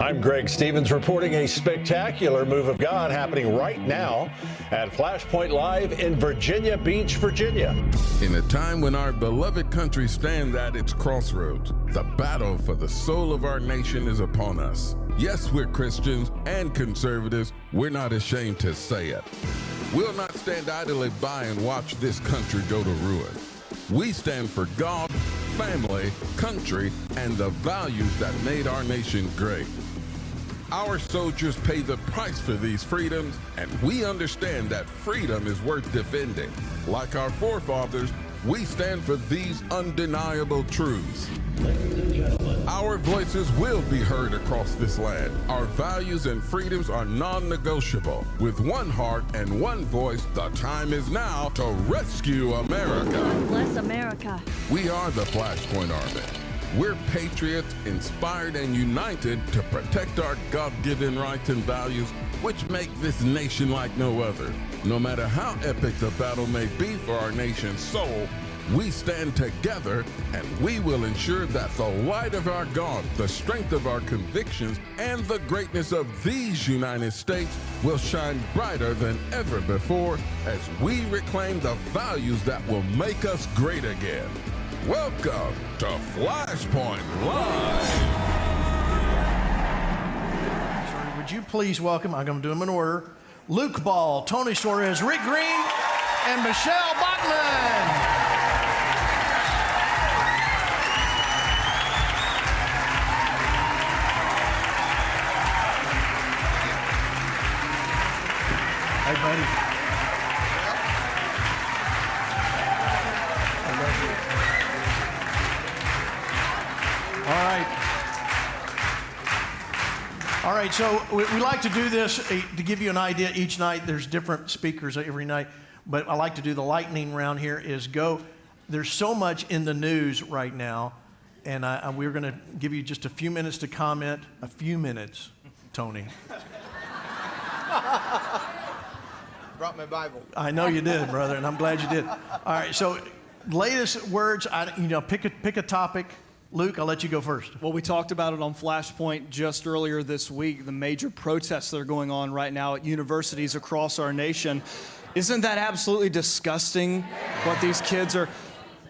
I'm Greg Stevens reporting a spectacular move of God happening right now at FlashPoint Live in Virginia Beach, Virginia. In a time when our beloved country stands at its crossroads, the battle for the soul of our nation is upon us. Yes, we're Christians and conservatives. We're not ashamed to say it. We'll not stand idly by and watch this country go to ruin. We stand for God, family, country, and the values that made our nation great. Our soldiers pay the price for these freedoms, and we understand that freedom is worth defending. Like our forefathers, we stand for these undeniable truths. Our voices will be heard across this land. Our values and freedoms are non-negotiable. With one heart and one voice, the time is now to rescue America. Bless America. We are the FlashPoint Army. We're patriots, inspired and united to protect our God-given rights and values, which make this nation like no other. No matter how epic the battle may be for our nation's soul, we stand together, and we will ensure that the light of our God, the strength of our convictions, and the greatness of these United States will shine brighter than ever before as we reclaim the values that will make us great again. Welcome to FlashPoint Live. Would you please welcome, I'm going to do them in order, Luke Ball, Tony Suarez, Rick Green, and Michelle Bachman. Hey, buddy. I love you. All right, so we like to do this to give you an idea each night. There's different speakers every night, but I like to do the lightning round here is go. There's so much in the news right now, and we're going to give you just a few minutes to comment. A few minutes, Tony. Brought my Bible. I know you did, brother, and I'm glad you did. All right, so latest words, pick a topic. Luke, I'll let you go first. Well, we talked about it on FlashPoint just earlier this week, the major protests that are going on right now at universities across our nation. Isn't that absolutely disgusting what these kids are?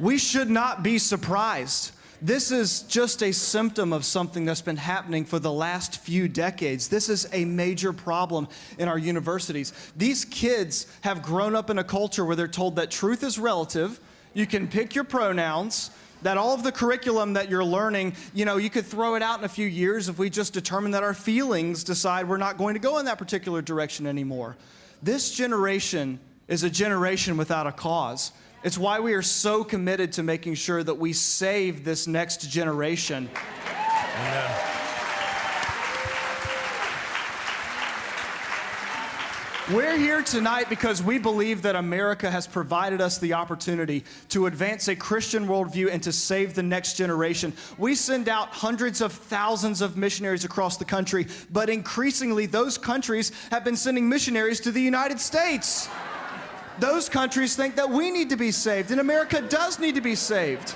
We should not be surprised. This is just a symptom of something that's been happening for the last few decades. This is a major problem in our universities. These kids have grown up in a culture where they're told that truth is relative, you can pick your pronouns, that all of the curriculum that you're learning, you could throw it out in a few years if we just determine that our feelings decide we're not going to go in that particular direction anymore. This generation is a generation without a cause. It's why we are so committed to making sure that we save this next generation. Amen. We're here tonight because we believe that America has provided us the opportunity to advance a Christian worldview and to save the next generation. We send out hundreds of thousands of missionaries across the country, but increasingly those countries have been sending missionaries to the United States. Those countries think that we need to be saved, and America does need to be saved.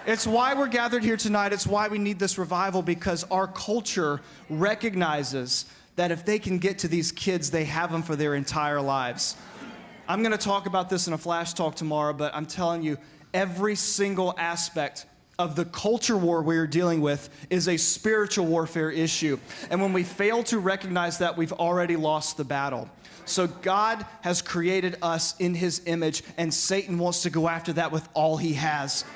It's why we're gathered here tonight. It's why we need this revival, because our culture recognizes that if they can get to these kids, they have them for their entire lives. I'm going to talk about this in a flash talk tomorrow, but I'm telling you, every single aspect of the culture war we're dealing with is a spiritual warfare issue. And when we fail to recognize that, we've already lost the battle. So God has created us in His image, and Satan wants to go after that with all he has.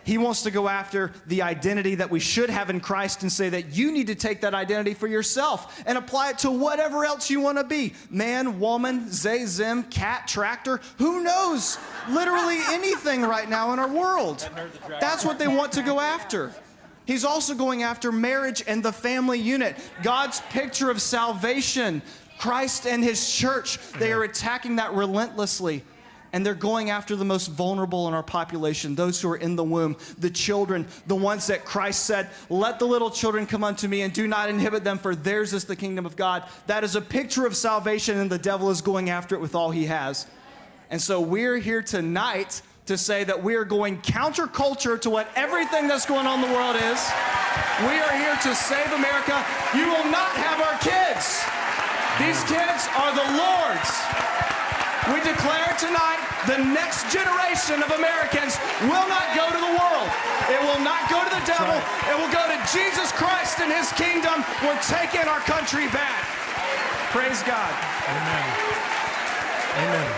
He wants to go after the identity that we should have in Christ and say that you need to take that identity for yourself and apply it to whatever else you want to be. Man, woman, zay, zim, cat, tractor, who knows? Literally anything right now in our world. That's what they want to go after. He's also going after marriage and the family unit. God's picture of salvation, Christ and His church, they are attacking that relentlessly. And they're going after the most vulnerable in our population, those who are in the womb, the children, the ones that Christ said, let the little children come unto me and do not inhibit them, for theirs is the kingdom of God. That is a picture of salvation, and the devil is going after it with all he has. And so we're here tonight to say that we are going counterculture to what everything that's going on in the world is. We are here to save America. You will not have our kids. These kids are the Lord's. We declare tonight the next generation of Americans will not go to the world. It will not go to the devil. It will go to Jesus Christ and his kingdom. We're taking our country back. Praise God. Amen. Amen.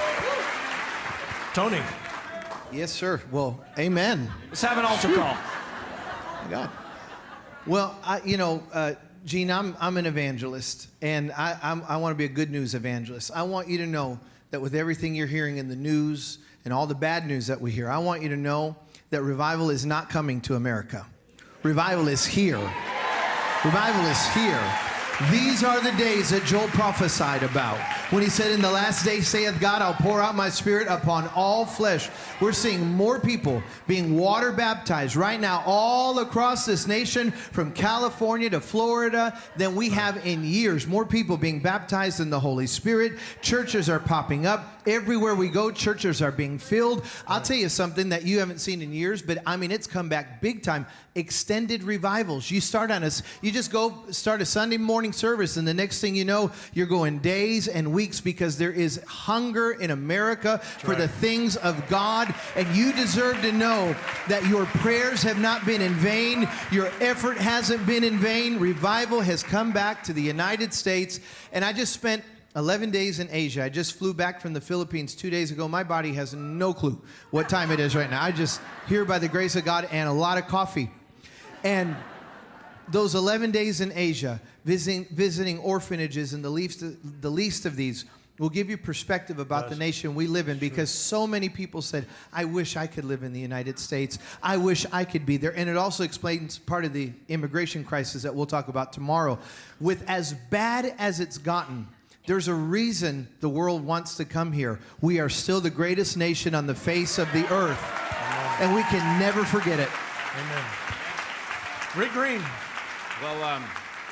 Tony. Yes, sir. Well, amen. Let's have an altar call. My God. Well, Gene, I'm an evangelist, and I want to be a good news evangelist. I want you to know that with everything you're hearing in the news and all the bad news that we hear, I want you to know that revival is not coming to America. Revival is here. Revival is here. These are the days that Joel prophesied about when he said, in the last day saith God, I'll pour out my spirit upon all flesh. We're seeing more people being water baptized right now all across this nation, from California to Florida, than we have in years. More people being baptized in the Holy Spirit. Churches are popping up. Everywhere we go, churches are being filled. I'll tell you something that you haven't seen in years, but I mean, it's come back big time. Extended revivals. You just go start a Sunday morning service, and the next thing you know, you're going days and weeks, because there is hunger in America for the things of God, and you deserve to know that your prayers have not been in vain. Your effort hasn't been in vain. Revival has come back to the United States, and I just spent 11 days in Asia. I just flew back from the Philippines 2 days ago. My body has no clue what time it is right now. I just here by the grace of God and a lot of coffee. And those 11 days in Asia, visiting orphanages, and the least of these will give you perspective about the nation we live in, because so many people said, I wish I could live in the United States. I wish I could be there. And it also explains part of the immigration crisis that we'll talk about tomorrow. With as bad as it's gotten, there's a reason the world wants to come here. We are still the greatest nation on the face of the earth. Amen. And we can never forget it. Amen. Rick Green. Well,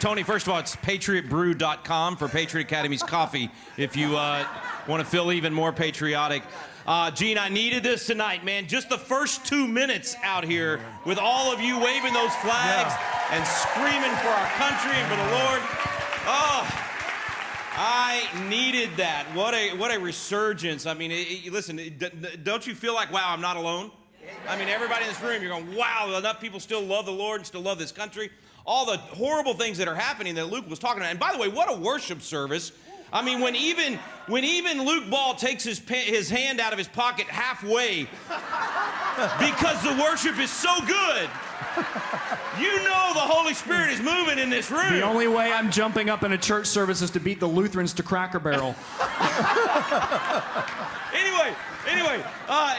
Tony, first of all, it's patriotbrew.com for Patriot Academy's coffee if you want to feel even more patriotic. Gene, I needed this tonight, man. Just the first 2 minutes out here with all of you waving those flags and screaming for our country and for the Lord. Oh, I needed that. What a resurgence. I mean, listen, don't you feel like, wow, I'm not alone? I mean, everybody in this room, you're going, wow, enough people still love the Lord and still love this country. All the horrible things that are happening that Luke was talking about. And by the way, what a worship service. I mean, when even Luke Ball takes his hand out of his pocket halfway because the worship is so good, you know the Holy Spirit is moving in this room. The only way I'm jumping up in a church service is to beat the Lutherans to Cracker Barrel. Anyway,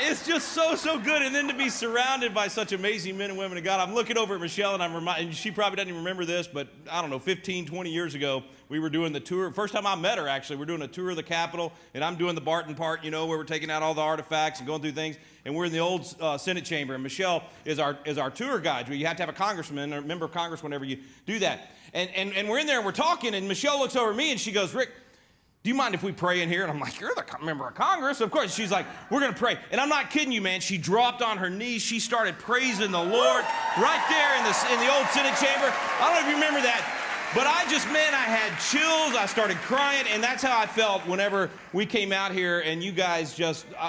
it's just so good, and then to be surrounded by such amazing men and women of God. I'm looking over at Michelle, and she probably doesn't even remember this, but I don't know, 15, 20 years ago, we were doing the tour. First time I met her, actually, we're doing a tour of the Capitol, and I'm doing the Barton part, where we're taking out all the artifacts and going through things, and we're in the old Senate chamber, and Michelle is our tour guide. You have to have a congressman or a member of Congress whenever you do that. And we're in there, and we're talking, and Michelle looks over at me, and she goes, Rick, do you mind if we pray in here? And I'm like, you're the member of Congress. Of course. She's like, we're going to pray. And I'm not kidding you, man. She dropped on her knees. She started praising the Lord right there in the old Senate chamber. I don't know if you remember that. But I had chills. I started crying. And that's how I felt whenever we came out here. And you guys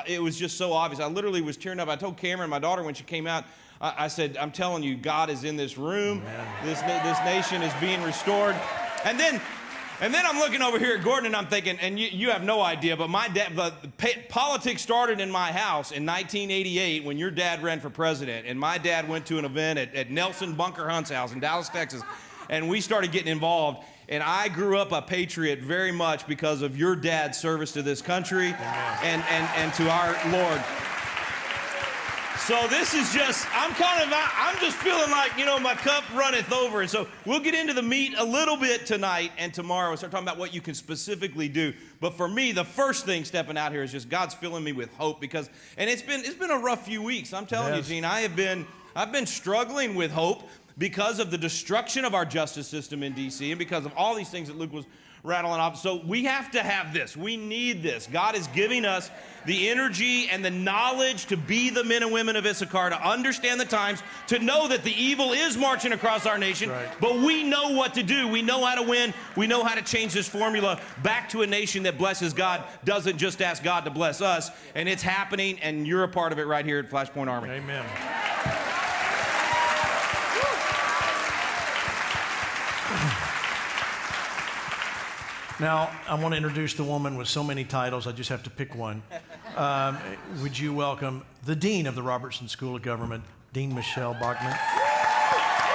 it was just so obvious. I literally was tearing up. I told Cameron, my daughter, when she came out, I said, I'm telling you, God is in this room. This nation is being restored. And then I'm looking over here at Gordon, and I'm thinking, and you have no idea, but my dad, politics started in my house in 1988 when your dad ran for president, and my dad went to an event at Nelson Bunker Hunt's house in Dallas, Texas, and we started getting involved. And I grew up a patriot very much because of your dad's service to this country and to our Lord. So this is just, I'm just feeling like, my cup runneth over. And so we'll get into the meat a little bit tonight and tomorrow. We'll start talking about what you can specifically do. But for me, the first thing stepping out here is just God's filling me with hope and it's been a rough few weeks. I'm telling you, Gene, I've been struggling with hope. because of the destruction of our justice system in D.C. and because of all these things that Luke was rattling off. So we have to have this. We need this. God is giving us the energy and the knowledge to be the men and women of Issachar, to understand the times, to know that the evil is marching across our nation, right. But we know what to do. We know how to win. We know how to change this formula back to a nation that blesses God, doesn't just ask God to bless us. And it's happening, and you're a part of it right here at FlashPoint Army. Amen. Now, I want to introduce the woman with so many titles, I just have to pick one. Would you welcome the Dean of the Robertson School of Government, Dean Michelle Bachman?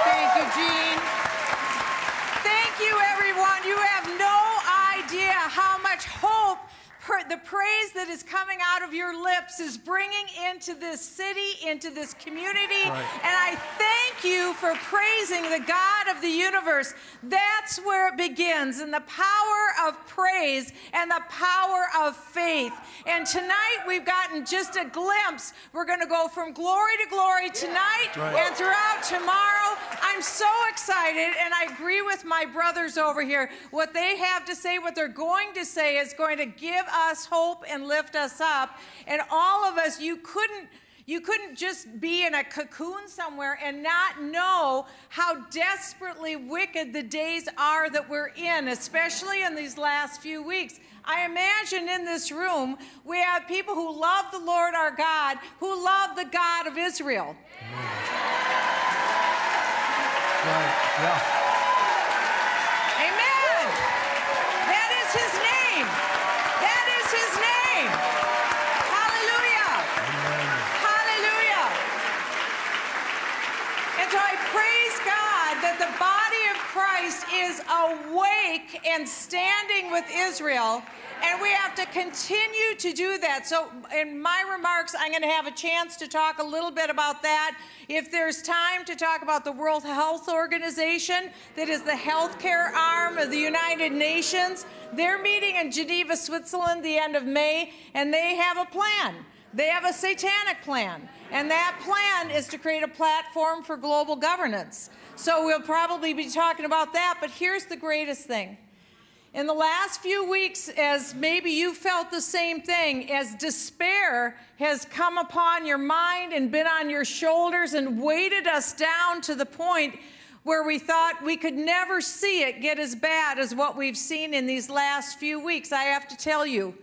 Thank you, Gene. Thank you, everyone. You have no idea how much hope the praise that is coming out of your lips is bringing into this city, into this community. Right. And I thank you for praising the God of the universe. That's where it begins, in the power of praise and the power of faith. And tonight we've gotten just a glimpse. We're going to go from glory to glory tonight and throughout tomorrow. I'm so excited, and I agree with my brothers over here. What they have to say, what they're going to say, is going to give us hope and lift us up. And all of us, you couldn't just be in a cocoon somewhere and not know how desperately wicked the days are that we're in, especially in these last few weeks. I imagine in this room we have people who love the Lord our God, who love the God of Israel. Right, yeah. Amen. That is his name. That is his name. Hallelujah. Hallelujah. And so I praise God that the body of Christ is awake and standing with Israel, and we have to continue to do that. So in my remarks, I'm going to have a chance to talk a little bit about that. If there's time to talk about the World Health Organization, that is the healthcare arm of the United Nations, they're meeting in Geneva, Switzerland, the end of May, and they have a plan. They have a satanic plan, and that plan is to create a platform for global governance. So we'll probably be talking about that, but here's the greatest thing. In the last few weeks, as maybe you felt the same thing, as despair has come upon your mind and been on your shoulders and weighted us down to the point where we thought we could never see it get as bad as what we've seen in these last few weeks, I have to tell you,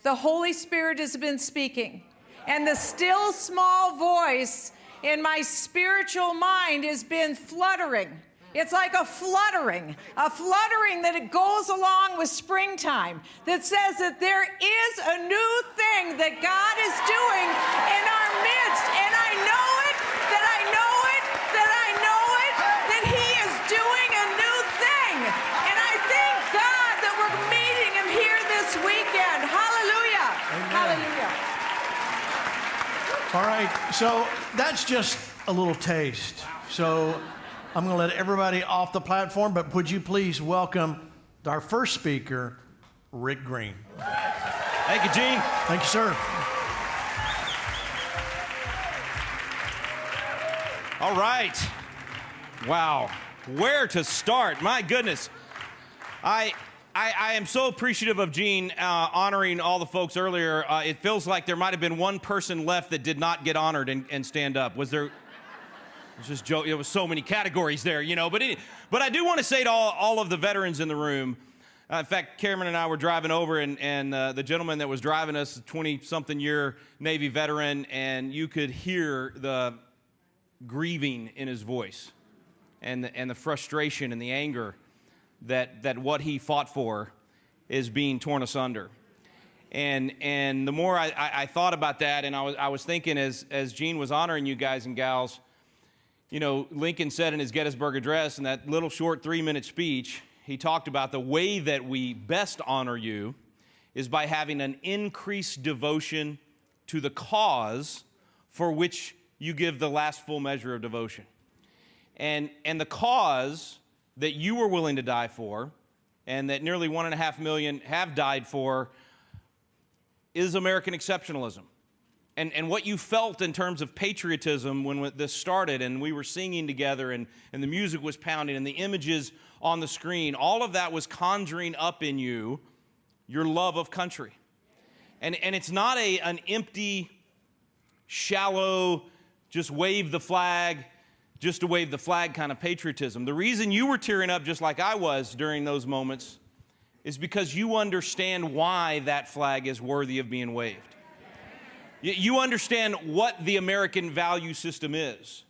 the Holy Spirit has been speaking. And the still small voice in my spiritual mind has been fluttering. It's like a fluttering that it goes along with springtime, that says that there is a new thing that God is doing in our midst. And I know it, that I know it, that I know it, that he is doing a new thing. And I thank God that we're meeting him here this weekend. Hallelujah. Amen. Hallelujah. All right, so that's just a little taste. So I'm going to let everybody off the platform, but would you please welcome our first speaker, Rick Green. Thank you, Gene. Thank you, sir. All right. Wow. Where to start? My goodness. I am so appreciative of Gene honoring all the folks earlier. It feels like there might have been one person left that did not get honored and stand up. Was there? It's just joke. There was so many categories there, you know. But I do want to say to all of the veterans in the room. In fact, Cameron and I were driving over, and the gentleman that was driving us, a 20-something-year Navy veteran, and you could hear the grieving in his voice, and the frustration and the anger that what he fought for is being torn asunder. And the more I thought about that, and I was thinking as Gene was honoring you guys and gals, you know, Lincoln said in his Gettysburg Address, in that little short 3-minute speech, he talked about the way that we best honor you is by having an increased devotion to the cause for which you give the last full measure of devotion. And the cause that you were willing to die for, and that nearly 1.5 million have died for, is American exceptionalism. and what you felt in terms of patriotism when this started and we were singing together and the music was pounding and the images on the screen, all of that was conjuring up in you your love of country. And it's not an empty, shallow, just wave the flag, just to wave the flag kind of patriotism. The reason you were tearing up just like I was during those moments is because you understand why that flag is worthy of being waved. You understand what the American value system is.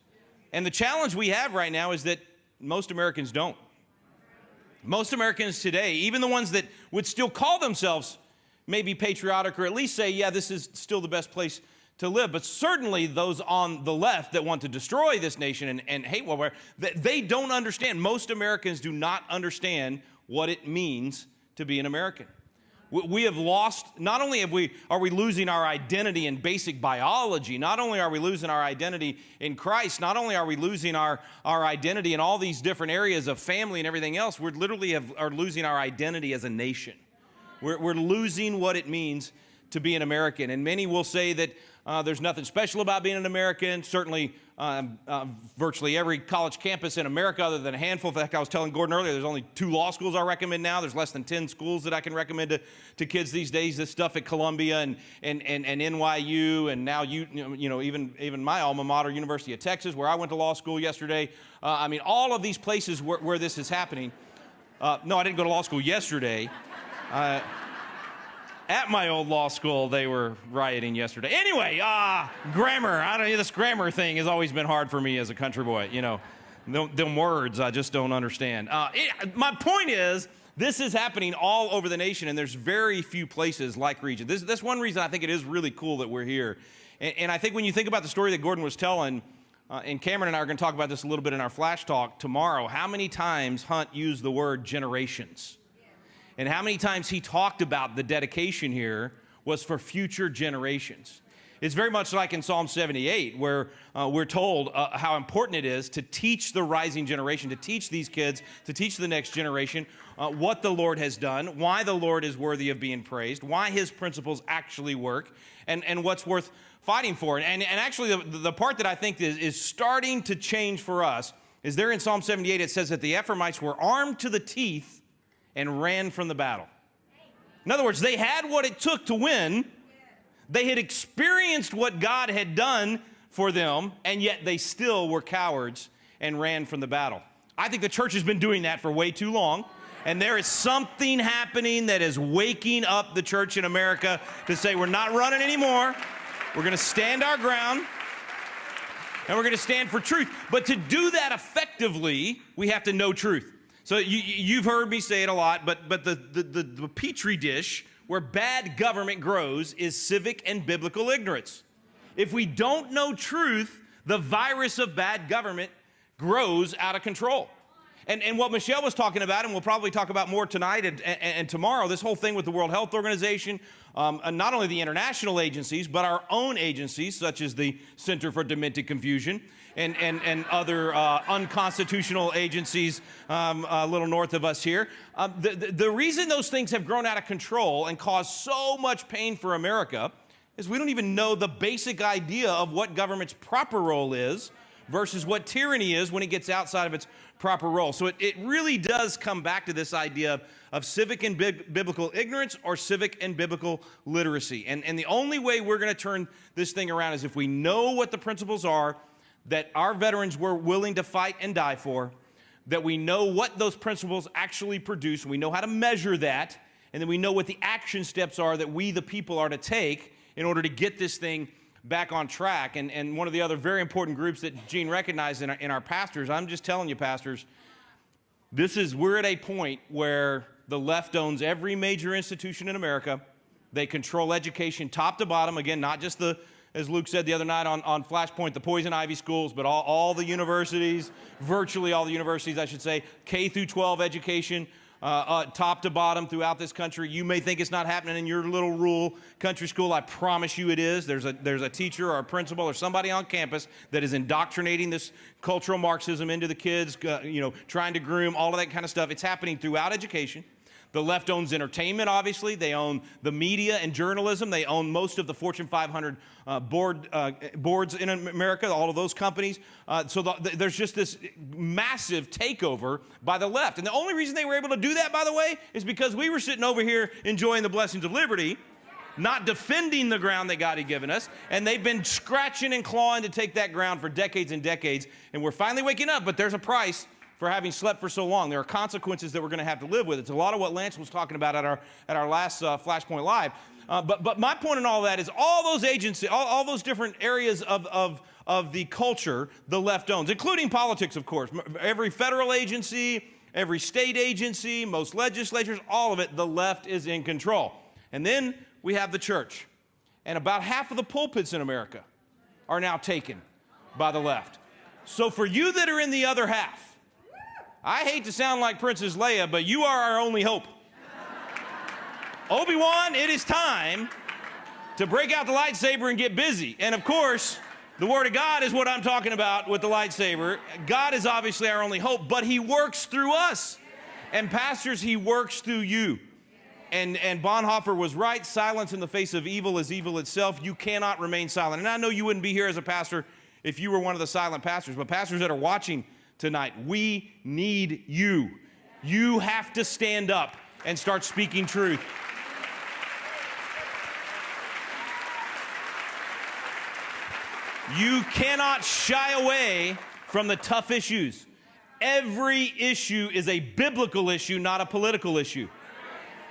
And the challenge we have right now is that most Americans don't. Most Americans today, even the ones that would still call themselves maybe patriotic or at least say, yeah, this is still the best place to live, but certainly those on the left that want to destroy this nation and hate warfare, they don't understand. Most Americans do not understand what it means to be an American. We have lost, not only are we losing our identity in basic biology, not only are we losing our identity in Christ, not only are we losing our identity in all these different areas of family and everything else, we're literally are losing our identity as a nation. We're losing what it means to be an American. And many will say that there's nothing special about being an American. Certainly, virtually every college campus in America, other than a handful. In fact, I was telling Gordon earlier, there's only 2 law schools I recommend now. There's less than 10 schools that I can recommend to kids these days. This stuff at Columbia and NYU, and now even my alma mater, University of Texas, where I went to law school yesterday. All of these places where this is happening. No, I didn't go to law school yesterday. At my old law school, they were rioting yesterday. Anyway, grammar. This grammar thing has always been hard for me as a country boy. Them words I just don't understand. My point is, this is happening all over the nation, and there's very few places like Region. That's one reason I think it is really cool that we're here. And I think when you think about the story that Gordon was telling, and Cameron and I are going to talk about this a little bit in our Flash Talk tomorrow, how many times Hunt used the word generations? And how many times he talked about the dedication here was for future generations. It's very much like in Psalm 78, where we're told how important it is to teach the rising generation, to teach these kids, to teach the next generation what the Lord has done, why the Lord is worthy of being praised, why his principles actually work, and what's worth fighting for. And actually, the part that I think is starting to change for us is there in Psalm 78, it says that the Ephraimites were armed to the teeth and ran from the battle. In other words, they had what it took to win. They had experienced what God had done for them, and yet they still were cowards and ran from the battle. I think the church has been doing that for way too long, and there is something happening that is waking up the church in America to say, we're not running anymore. We're going to stand our ground, and we're going to stand for truth. But to do that effectively, we have to know truth. So you've heard me say it a lot, but the petri dish where bad government grows is civic and biblical ignorance. If we don't know truth, the virus of bad government grows out of control. And what Michelle was talking about, and we'll probably talk about more tonight and tomorrow, this whole thing with the World Health Organization, and not only the international agencies, but our own agencies, such as the Center for Demented Confusion, and other unconstitutional agencies a little north of us here. The reason those things have grown out of control and caused so much pain for America is we don't even know the basic idea of what government's proper role is versus what tyranny is when it gets outside of its proper role. So it really does come back to this idea of civic and biblical ignorance or civic and biblical literacy. And the only way we're going to turn this thing around is if we know what the principles are that our veterans were willing to fight and die for, that we know what those principles actually produce, we know how to measure that, and then we know what the action steps are that we, the people, are to take in order to get this thing back on track. And one of the other very important groups that Gene recognized in our pastors, I'm just telling you, pastors, we're at a point where the left owns every major institution in America. They control education top to bottom. Again, not just as Luke said the other night on FlashPoint, the poison ivy schools, but all the universities, virtually all the universities, I should say, K through 12 education, top to bottom throughout this country. You may think it's not happening in your little rural country school. I promise you it is. There's a teacher or a principal or somebody on campus that is indoctrinating this cultural Marxism into the kids, trying to groom, all of that kind of stuff. It's happening throughout education. The left owns entertainment, obviously. They own the media and journalism. They own most of the Fortune 500 boards in America, all of those companies. There's just this massive takeover by the left. And the only reason they were able to do that, by the way, is because we were sitting over here enjoying the blessings of liberty, not defending the ground that God had given us. And they've been scratching and clawing to take that ground for decades and decades. And we're finally waking up, but there's a price for having slept for so long. There are consequences that we're going to have to live with. It's a lot of what Lance was talking about at our last FlashPoint Live. But my point in all that is all those agencies, all those different areas of the culture the left owns, including politics, of course. Every federal agency, every state agency, most legislatures, all of it, the left is in control. And then we have the church. And about half of the pulpits in America are now taken by the left. So for you that are in the other half, I hate to sound like Princess Leia, but you are our only hope. Obi-Wan, it is time to break out the lightsaber and get busy. And of course, the Word of God is what I'm talking about with the lightsaber. God is obviously our only hope, but He works through us. And pastors, He works through you. And Bonhoeffer was right. Silence in the face of evil is evil itself. You cannot remain silent. And I know you wouldn't be here as a pastor if you were one of the silent pastors, but pastors that are watching tonight, we need you. You have to stand up and start speaking truth. You cannot shy away from the tough issues. Every issue is a biblical issue, not a political issue.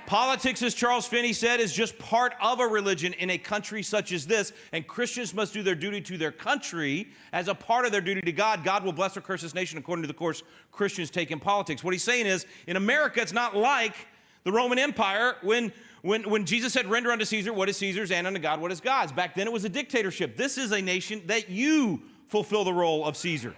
Politics, as Charles Finney said, is just part of a religion in a country such as this, and Christians must do their duty to their country as a part of their duty to God. God will bless or curse this nation according to the course Christians take in politics. What he's saying is, in America, it's not like the Roman Empire when Jesus said, render unto Caesar what is Caesar's and unto God what is God's. Back then it was a dictatorship. This is a nation that you fulfill the role of Caesar.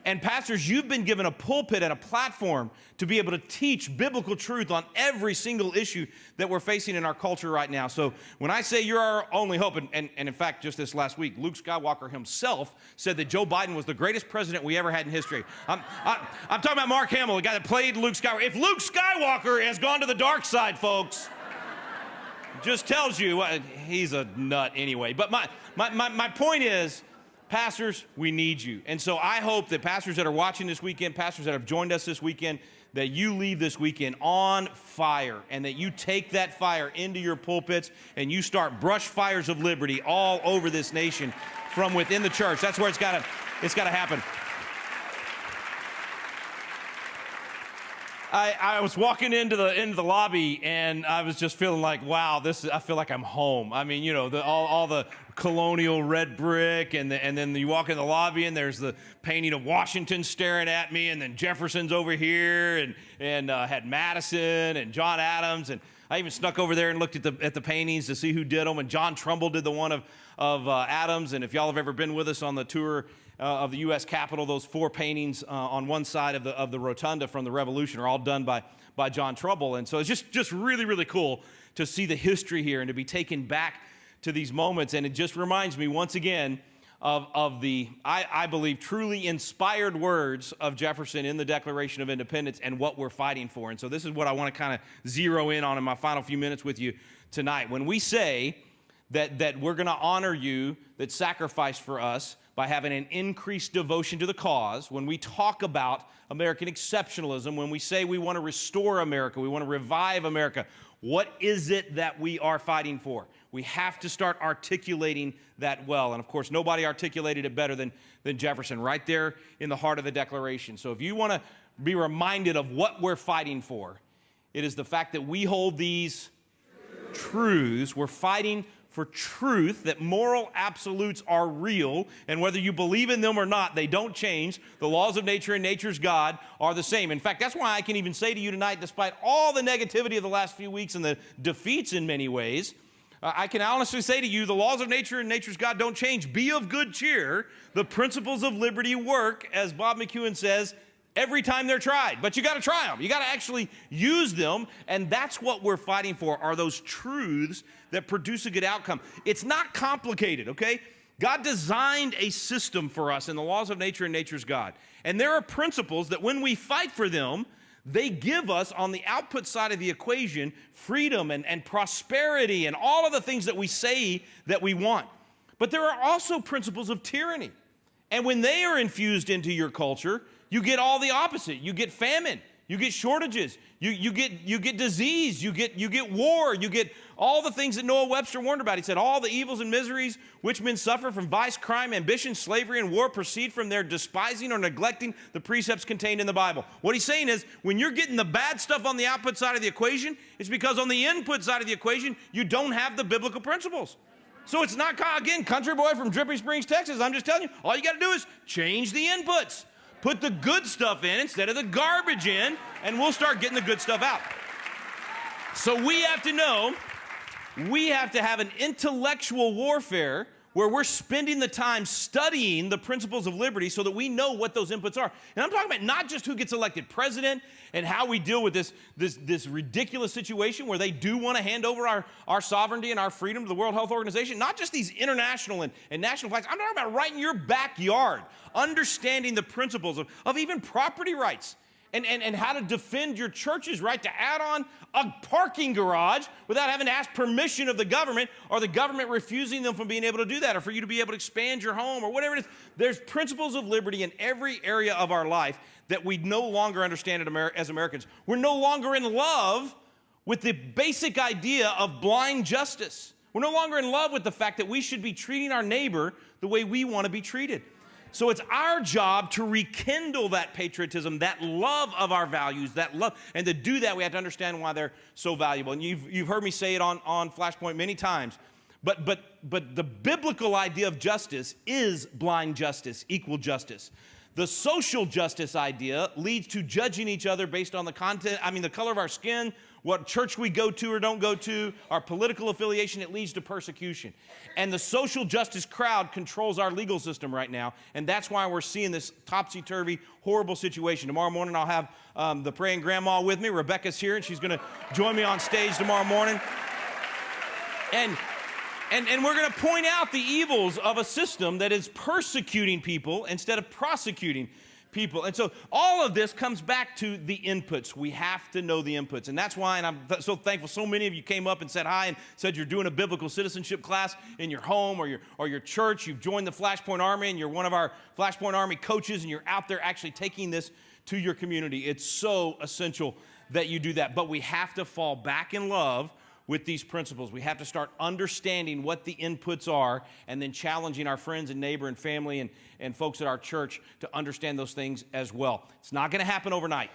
And pastors, you've been given a pulpit and a platform to be able to teach biblical truth on every single issue that we're facing in our culture right now. So when I say you're our only hope, and in fact, just this last week, Luke Skywalker himself said that Joe Biden was the greatest president we ever had in history. I'm talking about Mark Hamill, the guy that played Luke Skywalker. If Luke Skywalker has gone to the dark side, folks, just tells you he's a nut anyway. But my point is, pastors, we need you. And so I hope that pastors that are watching this weekend, pastors that have joined us this weekend, that you leave this weekend on fire and that you take that fire into your pulpits and you start brush fires of liberty all over this nation from within the church. That's where it's got to happen. I was walking into the lobby and I was just feeling like, wow, I feel like I'm home. I mean, you know, all the colonial red brick and then you walk in the lobby and there's the painting of Washington staring at me, and then Jefferson's over here and had Madison and John Adams, and I even snuck over there and looked at the paintings to see who did them, and John Trumbull did the one of Adams. And if y'all have ever been with us on the tour of the U.S. Capitol, those 4 paintings on one side of the rotunda from the Revolution are all done by John Trumbull. And so it's just really, really cool to see the history here and to be taken back to these moments. And it just reminds me once again of the, I believe, truly inspired words of Jefferson in the Declaration of Independence and what we're fighting for. And so this is what I want to kind of zero in on in my final few minutes with you tonight. When we say that we're going to honor you that sacrificed for us by having an increased devotion to the cause, when we talk about American exceptionalism, when we say we want to restore America, we want to revive America, what is it that we are fighting for? We have to start articulating that well. And of course, nobody articulated it better than Jefferson, right there in the heart of the Declaration. So if you want to be reminded of what we're fighting for, it is the fact that we hold these truths. We're fighting for truth, that moral absolutes are real, and whether you believe in them or not, they don't change. The laws of nature and nature's God are the same. In fact, that's why I can even say to you tonight, despite all the negativity of the last few weeks and the defeats in many ways, I can honestly say to you, the laws of nature and nature's God don't change. Be of good cheer. The principles of liberty work, as Bob McEwen says, every time they're tried. But you got to try them. You got to actually use them, and that's what we're fighting for, are those truths that produce a good outcome. It's not complicated, okay? God designed a system for us in the laws of nature and nature's God. And there are principles that when we fight for them, They give us, on the output side of the equation, freedom and prosperity and all of the things that we say that we want. But there are also principles of tyranny. And when they are infused into your culture, you get all the opposite. You get famine. You get shortages. You get disease. You get war. You get all the things that Noah Webster warned about. He said, all the evils and miseries which men suffer from vice, crime, ambition, slavery, and war proceed from their despising or neglecting the precepts contained in the Bible. What he's saying is, when you're getting the bad stuff on the output side of the equation, it's because on the input side of the equation, you don't have the biblical principles. So it's not, again, country boy from Dripping Springs, Texas. I'm just telling you, all you got to do is change the inputs. Put the good stuff in instead of the garbage in, and we'll start getting the good stuff out. So we have to know, we have to have an intellectual warfare where we're spending the time studying the principles of liberty so that we know what those inputs are. And I'm talking about not just who gets elected president and how we deal with this ridiculous situation where they do want to hand over our sovereignty and our freedom to the World Health Organization, not just these international and national flags. I'm talking about right in your backyard, understanding the principles of even property rights. And how to defend your church's right to add on a parking garage without having to ask permission of the government, or the government refusing them from being able to do that, or for you to be able to expand your home, or whatever it is. There's principles of liberty in every area of our life that we no longer understand as Americans. We're no longer in love with the basic idea of blind justice. We're no longer in love with the fact that we should be treating our neighbor the way we want to be treated. So it's our job to rekindle that patriotism, that love of our values, that love. And to do that, we have to understand why they're so valuable. And you've heard me say it on FlashPoint many times. But the biblical idea of justice is blind justice, equal justice. The social justice idea leads to judging each other based on the color of our skin, what church we go to or don't go to, our political affiliation. It leads to persecution. And the social justice crowd controls our legal system right now, and that's why we're seeing this topsy-turvy, horrible situation. Tomorrow morning I'll have the praying grandma with me. Rebecca's here, and she's going to join me on stage tomorrow morning. And we're going to point out the evils of a system that is persecuting people instead of prosecuting people. And so all of this comes back to the inputs. We have to know the inputs. And that's why, and I'm so thankful so many of you came up and said hi and said you're doing a biblical citizenship class in your home or your church. You've joined the FlashPoint Army, and you're one of our FlashPoint Army coaches, and you're out there actually taking this to your community. It's so essential that you do that. But we have to fall back in love with these principles. We have to start understanding what the inputs are, and then challenging our friends and neighbor and family and folks at our church to understand those things as well. It's not going to happen overnight.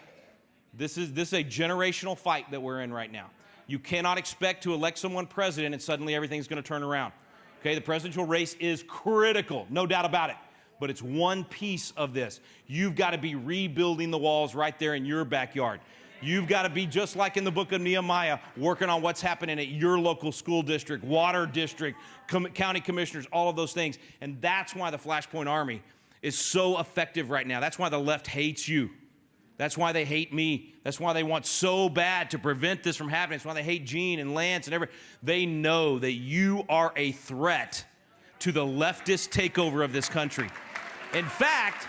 This is a generational fight that we're in right now. You cannot expect to elect someone president and suddenly everything's going to turn around. Okay, the presidential race is critical, no doubt about it. But it's one piece of this. You've got to be rebuilding the walls right there in your backyard. You've got to be, just like in the book of Nehemiah, working on what's happening at your local school district, water district, county commissioners, all of those things. And that's why the FlashPoint Army is so effective right now. That's why the left hates you. That's why they hate me. That's why they want so bad to prevent this from happening. That's why they hate Gene and Lance and everybody. They know that you are a threat to the leftist takeover of this country. In fact,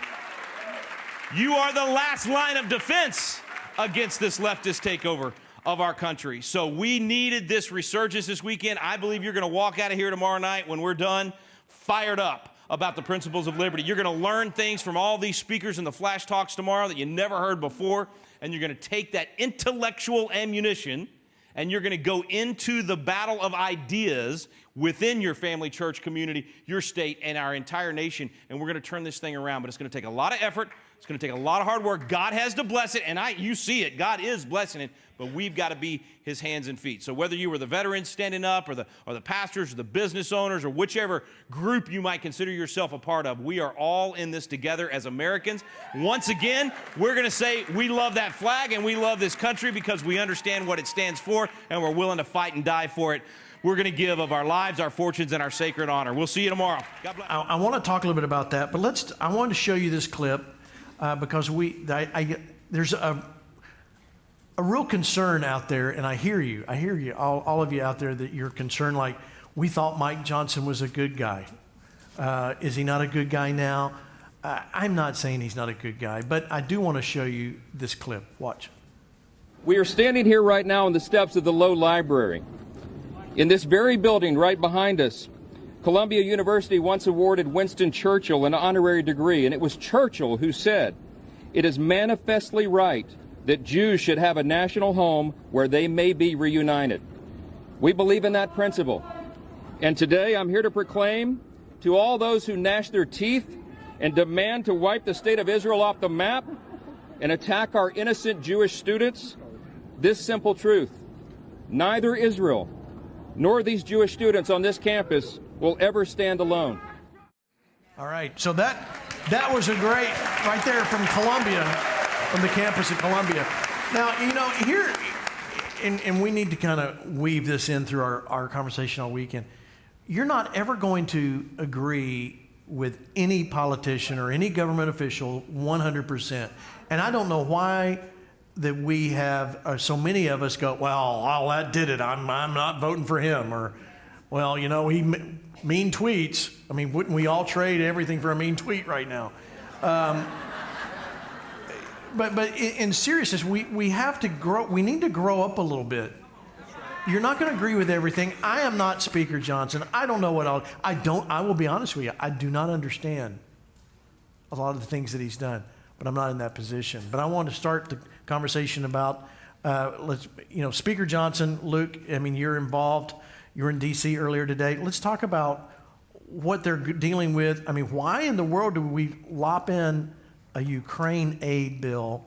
you are the last line of defense against this leftist takeover of our country. So we needed this resurgence this weekend. I believe you're going to walk out of here tomorrow night when we're done fired up about the principles of liberty. You're going to learn things from all these speakers in the Flash Talks tomorrow that you never heard before, and you're going to take that intellectual ammunition and you're going to go into the battle of ideas within your family, church, community, your state, and our entire nation, and we're going to turn this thing around. But it's going to take a lot of effort. It's going to take a lot of hard work. God has to bless it, and you see it. God is blessing it, but we've got to be his hands and feet. So whether you were the veterans standing up or the pastors or the business owners or whichever group you might consider yourself a part of, we are all in this together as Americans. Once again, we're going to say we love that flag and we love this country because we understand what it stands for, and we're willing to fight and die for it. We're going to give of our lives, our fortunes, and our sacred honor. We'll see you tomorrow. God bless. I want to talk a little bit about that, but I wanted to show you this clip. Because there's a real concern out there, and I hear you, all of you out there, that you're concerned, like, we thought Mike Johnson was a good guy. Is he not a good guy now? I'm not saying he's not a good guy, but I do want to show you this clip. Watch. We are standing here right now on the steps of the Low Library. In this very building right behind us, Columbia University once awarded Winston Churchill an honorary degree, and it was Churchill who said, "It is manifestly right that Jews should have a national home where they may be reunited." We believe in that principle. And today I'm here to proclaim to all those who gnash their teeth and demand to wipe the state of Israel off the map and attack our innocent Jewish students, this simple truth: neither Israel nor these Jewish students on this campus will ever stand alone. All right, so that was a great, right there from Columbia, from the campus of Columbia. Now, you know, here, and we need to kind of weave this in through our conversation all weekend. You're not ever going to agree with any politician or any government official 100%. And I don't know why that we have, so many of us go, well, that did it. I'm not voting for him. Or, well, you know, mean tweets. I mean, wouldn't we all trade everything for a mean tweet right now? But in seriousness, we have to grow. We need to grow up a little bit. You're not going to agree with everything. I am not Speaker Johnson. I don't know what I will be honest with you. I do not understand a lot of the things that he's done, but I'm not in that position. But I want to start the conversation about, Speaker Johnson, Luke, I mean, you're involved. You were in D.C. earlier today. Let's talk about what they're dealing with. I mean, why in the world do we lop in a Ukraine aid bill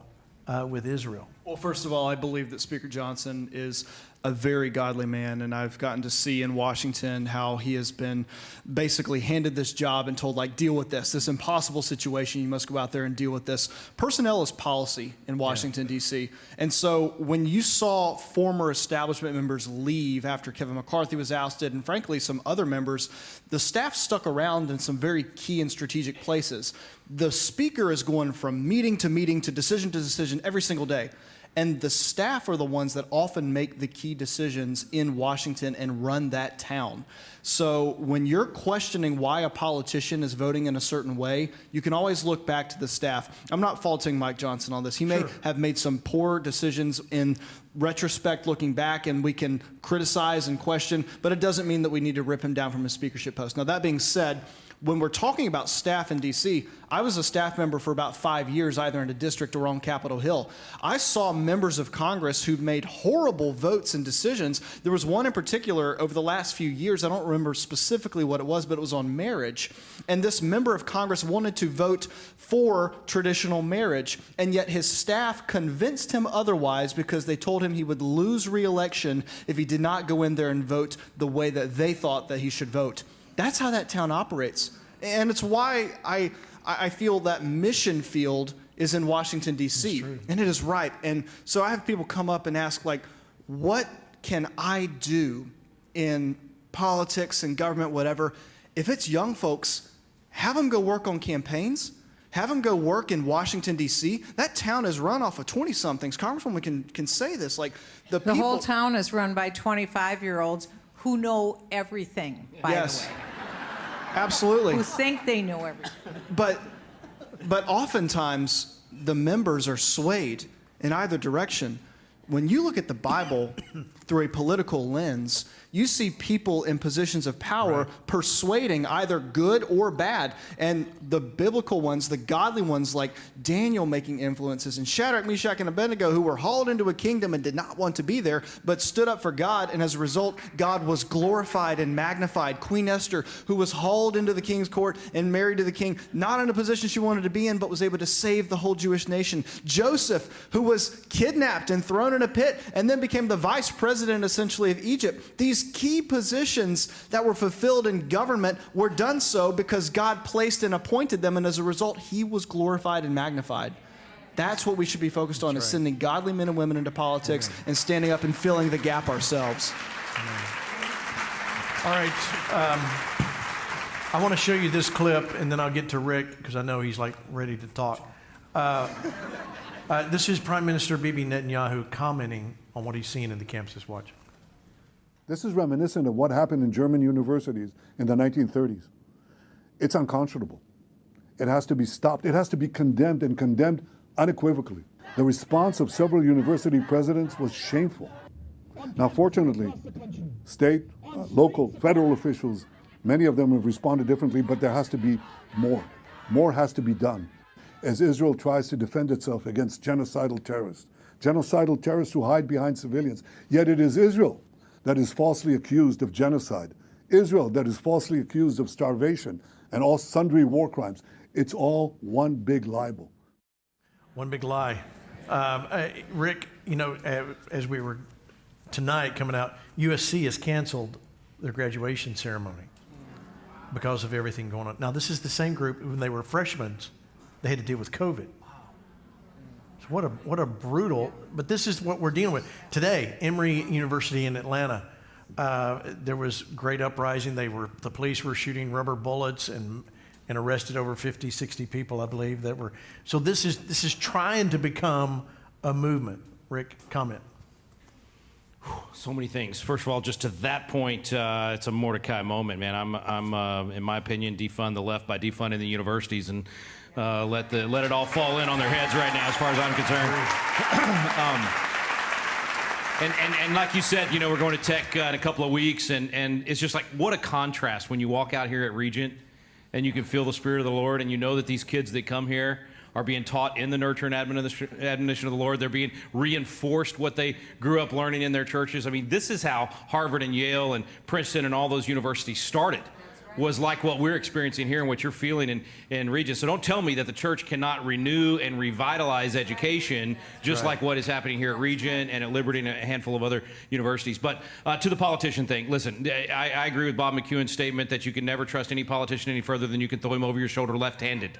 with Israel? Well, first of all, I believe that Speaker Johnson is a very godly man, and I've gotten to see in Washington how he has been basically handed this job and told, like, deal with this impossible situation. You must go out there and deal with this. Personnel is policy in Washington, D.C. And so when you saw former establishment members leave after Kevin McCarthy was ousted, and frankly some other members, the staff stuck around in some very key and strategic places. The speaker is going from meeting to meeting to decision every single day. And the staff are the ones that often make the key decisions in Washington and run that town. So when you're questioning why a politician is voting in a certain way, you can always look back to the staff. I'm not faulting Mike Johnson on this. He may have made some poor decisions in retrospect, looking back, and we can criticize and question, but it doesn't mean that we need to rip him down from his speakership post. Now, that being said, when we're talking about staff in D.C., I was a staff member for about 5 years, either in a district or on Capitol Hill. I saw members of Congress who made horrible votes and decisions. There was one in particular over the last few years. I don't remember specifically what it was, but it was on marriage. And this member of Congress wanted to vote for traditional marriage, and yet his staff convinced him otherwise because they told him he would lose re-election if he did not go in there and vote the way that they thought that he should vote. That's how that town operates. And it's why I feel that mission field is in Washington, D.C. And it is right. And so I have people come up and ask, like, what can I do in politics and government, whatever? If it's young folks, have them go work on campaigns. Have them go work in Washington, D.C. That town is run off of 20-somethings. Congresswoman can say this. Like, the whole town is run by 25-year-olds who know everything, by the way. Absolutely. Who think they know everything. But oftentimes, the members are swayed in either direction. When you look at the Bible through a political lens, you see people in positions of power persuading either good or bad. And the biblical ones, the godly ones, like Daniel making influences, and Shadrach, Meshach, and Abednego, who were hauled into a kingdom and did not want to be there, but stood up for God. And as a result, God was glorified and magnified. Queen Esther, who was hauled into the king's court and married to the king, not in a position she wanted to be in, but was able to save the whole Jewish nation. Joseph, who was kidnapped and thrown in a pit and then became the vice president, essentially, of Egypt. These key positions that were fulfilled in government were done so because God placed and appointed them, and as a result, he was glorified and magnified. That's what we should be focused on, is sending godly men and women into politics and standing up and filling the gap ourselves. All right. I want to show you this clip, and then I'll get to Rick, because I know he's like ready to talk. This is Prime Minister Bibi Netanyahu commenting on what he's seen in the campuses. Watch. This is reminiscent of what happened in German universities in the 1930s. It's unconscionable. It has to be stopped. It has to be condemned, and condemned unequivocally. The response of several university presidents was shameful. Now, fortunately, state, local, federal officials, many of them have responded differently, but there has to be more. More has to be done as Israel tries to defend itself against genocidal terrorists who hide behind civilians. Yet it is Israel that is falsely accused of genocide, Israel that is falsely accused of starvation and all sundry war crimes. It's all one big libel. One big lie. Rick, you know, as we were tonight coming out, USC has canceled their graduation ceremony because of everything going on. Now, this is the same group when they were freshmen, they had to deal with COVID. So what a brutal, but this is what we're dealing with. Today, Emory University in Atlanta, there was great uprising. The police were shooting rubber bullets and arrested over 50, 60 people, I believe, that were. So this is trying to become a movement. Rick, comment. So many things. First of all, just to that point, it's a Mordecai moment, man. I'm in my opinion, defund the left by defunding the universities and let it all fall in on their heads right now, as far as I'm concerned. And like you said, you know, we're going to Tech in a couple of weeks, and it's just like, what a contrast when you walk out here at Regent and you can feel the Spirit of the Lord, and you know that these kids that come here are being taught in the nurture and admonition of the Lord. They're being reinforced what they grew up learning in their churches. I mean, this is how Harvard and Yale and Princeton and all those universities started, was like what we're experiencing here and what you're feeling in Regent. So don't tell me that the church cannot renew and revitalize education, just like what is happening here at Regent and at Liberty and a handful of other universities. But to the politician thing, listen, I agree with Bob McEwen's statement that you can never trust any politician any further than you can throw him over your shoulder left-handed.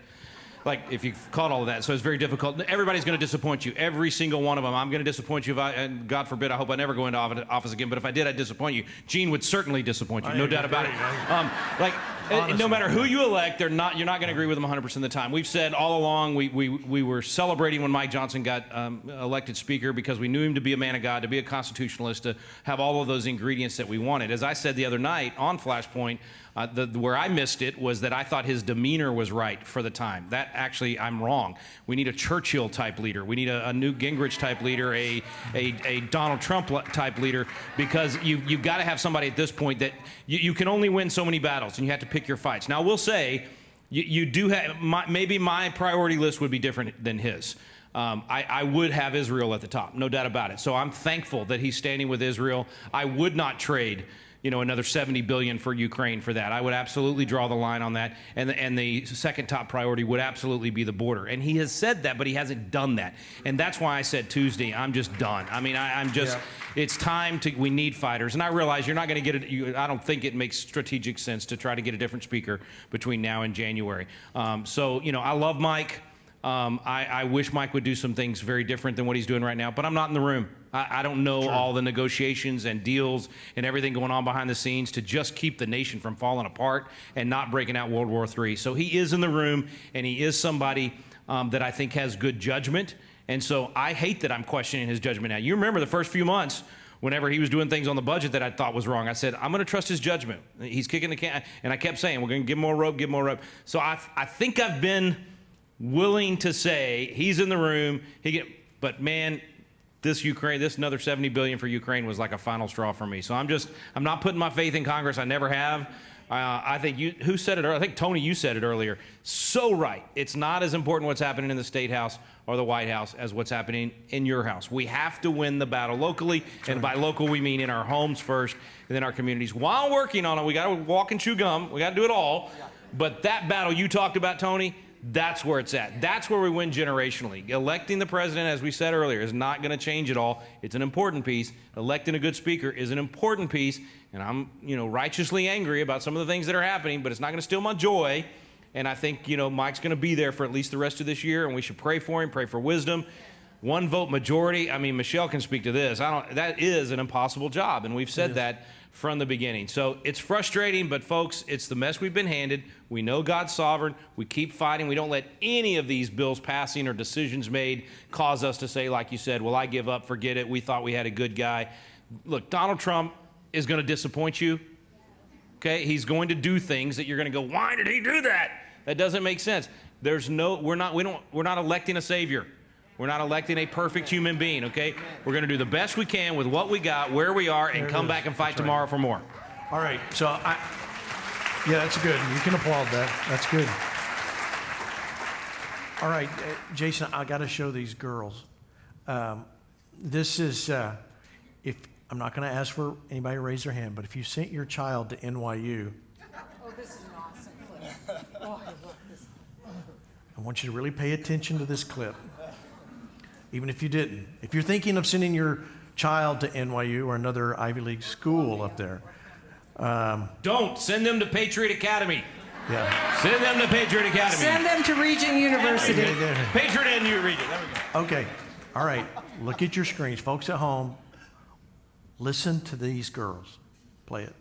Like, if you've caught all of that. So it's very difficult. Everybody's going to disappoint you. Every single one of them. I'm going to disappoint you, and God forbid, I hope I never go into office again. But if I did, I'd disappoint you. Gene would certainly disappoint you, no doubt about it. No matter who you elect, you're not going to agree with them 100% of the time. We've said all along, we were celebrating when Mike Johnson got elected Speaker because we knew him to be a man of God, to be a constitutionalist, to have all of those ingredients that we wanted. As I said the other night on FlashPoint, where I missed it was that I thought his demeanor was right for the time. That actually, I'm wrong. We need a Churchill-type leader. We need a Newt Gingrich-type leader, a Donald Trump-type leader, because you've got to have somebody at this point that you can only win so many battles, and you have to pick your fights. Now, I will say, you do have, maybe my priority list would be different than his. I would have Israel at the top, no doubt about it. So I'm thankful that he's standing with Israel. I would not trade another $70 billion for Ukraine for that. I would absolutely draw the line on that. And the second top priority would absolutely be the border. And he has said that, but he hasn't done that. And that's why I said Tuesday, I'm just done. I mean, I'm just, it's time we need fighters. And I realize you're not going to get it. I don't think it makes strategic sense to try to get a different speaker between now and January. So, I love Mike. I wish Mike would do some things very different than what he's doing right now, but I'm not in the room. I don't know all the negotiations and deals and everything going on behind the scenes to just keep the nation from falling apart and not breaking out World War III. So he is in the room, and he is somebody that I think has good judgment. And so I hate that I'm questioning his judgment now. You remember the first few months, whenever he was doing things on the budget that I thought was wrong, I said, I'm going to trust his judgment. He's kicking the can. And I kept saying, we're going to give him more rope, give him more rope. So I think I've been willing to say he's in the room. But man, this another $70 billion for Ukraine was like a final straw for me. So I'm not putting my faith in Congress. I never have. I think who said it earlier? I think Tony, you said it earlier. So right. It's not as important what's happening in the State House or the White House as what's happening in your house. We have to win the battle locally, and by local we mean in our homes first, and then our communities. While working on it, we got to walk and chew gum. We got to do it all. But that battle you talked about, Tony, that's where it's at. That's where we win generationally. Electing the president, as we said earlier, is not going to change it all. It's an important piece. Electing a good speaker is an important piece. And I'm, righteously angry about some of the things that are happening, but it's not going to steal my joy. And I think, Mike's going to be there for at least the rest of this year, and we should pray for him, pray for wisdom. One vote majority. I mean, Michelle can speak to this. That is an impossible job, and we've said that from the beginning. So it's frustrating, but folks, it's the mess we've been handed. We know God's sovereign. We keep fighting. We don't let any of these bills passing or decisions made cause us to say, like you said, well, I give up, forget it. We thought we had a good guy. Look, Donald Trump is going to disappoint you. Okay? He's going to do things that you're going to go, why did he do that? That doesn't make sense. We're not electing a savior. We're not electing a perfect human being, okay? We're going to do the best we can with what we got, where we are, and come back and fight tomorrow for more. All right, so yeah, that's good. You can applaud that. That's good. All right, Jason, I got to show these girls. This is, if I'm not going to ask for anybody to raise their hand, but if you sent your child to NYU, Oh, this is an awesome clip. Oh, I love this. I want you to really pay attention to this clip. Even if you didn't. If you're thinking of sending your child to NYU or another Ivy League school up there. Don't send them to Patriot Academy. Yeah. Send them to Patriot Academy. Send them to Regent University. Patriot and New Regent. There we go. Okay. All right. Look at your screens. Folks at home, listen to these girls. Play it.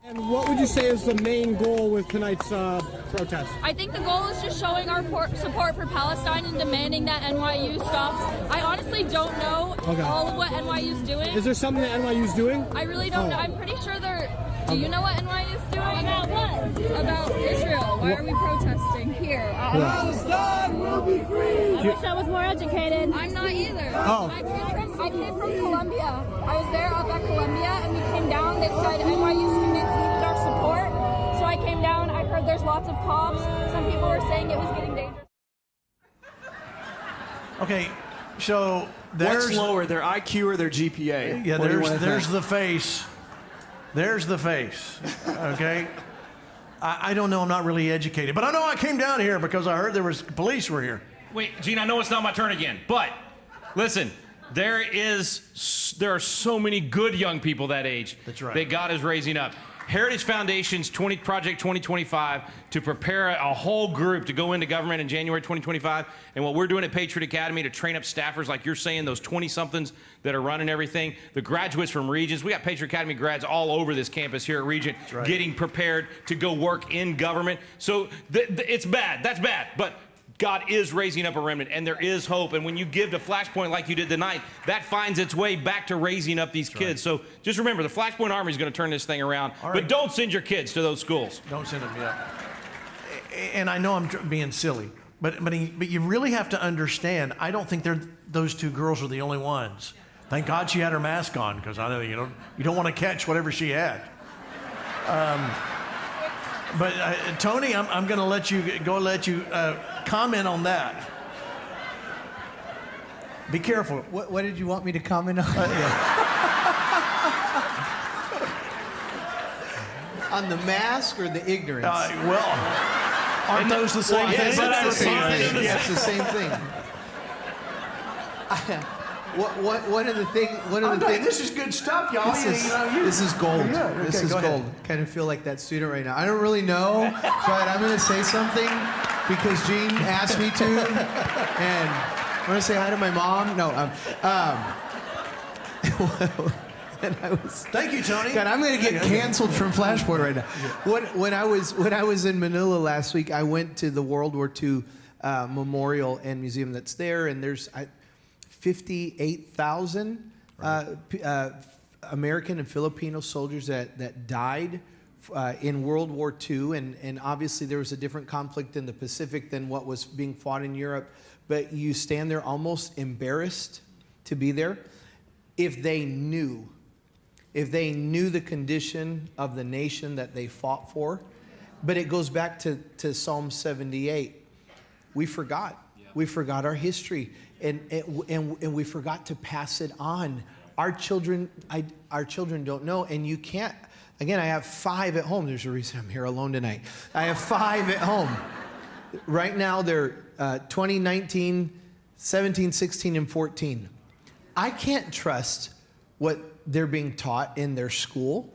And what would you say is the main goal with tonight's protest? I think the goal is just showing our support for Palestine and demanding that NYU stops. I honestly don't know all of what NYU is doing. Is there something that NYU is doing? I really don't know. I'm pretty sure they're... Do you know what NYU is doing? About what? About Israel. Why are we protesting here? Palestine will be free! I wish I was more educated. I'm not either. Oh. I came from Columbia. I was there up at Columbia, and we came down. They said NYU students needed our support. So I came down. I heard there's lots of cops. Some people were saying it was getting dangerous. Okay, so there's... What's lower, their IQ or their GPA? Yeah, there's the face. There's the face, okay? I don't know, I'm not really educated, but I know I came down here because I heard there was police were here. Wait, Gene, I know it's not my turn again, but listen, there are so many good young people that age. That's right. That God is raising up. Heritage Foundation's Project 2025 to prepare a whole group to go into government in January 2025. And what we're doing at Patriot Academy to train up staffers, like you're saying, those 20-somethings that are running everything, the graduates from Regents. We got Patriot Academy grads all over this campus here at Regent getting prepared to go work in government. So it's bad. That's bad. But God is raising up a remnant, and there is hope. And when you give to FlashPoint like you did tonight, that finds its way back to raising up these kids. So just remember, the FlashPoint Army is going to turn this thing around. But don't send your kids to those schools. Don't send them, yeah. And I know I'm being silly, but you really have to understand, I don't think those two girls are the only ones. Thank God she had her mask on, because I know you don't want to catch whatever she had. But Tony, I'm going to let you comment on that. Be careful. What did you want me to comment on? On the mask or the ignorance? Aren't those the same thing? It's the same thing. Yeah, it's the same thing. One of the things. This is good stuff, y'all. This is gold. Yeah, okay, this is gold. Kind of feel like that student right now. I don't really know, but I'm going to say something because Gene asked me to, and I'm going to say hi to my mom. No, and I was. Thank you, Tony. God, I'm going to get canceled from FlashPoint right now. When I was in Manila last week, I went to the World War II memorial and museum that's there, and there's 58,000 American and Filipino soldiers that died in World War II, and obviously there was a different conflict in the Pacific than what was being fought in Europe, but you stand there almost embarrassed to be there. If they knew the condition of the nation that they fought for, but it goes back to Psalm 78. We forgot. We forgot our history, and we forgot to pass it on. Our children don't know, and you can't. Again, I have 5 at home. There's a reason I'm here alone tonight. I have 5 at home. Right now, they're 2019, 17, 16, and 14. I can't trust what they're being taught in their school.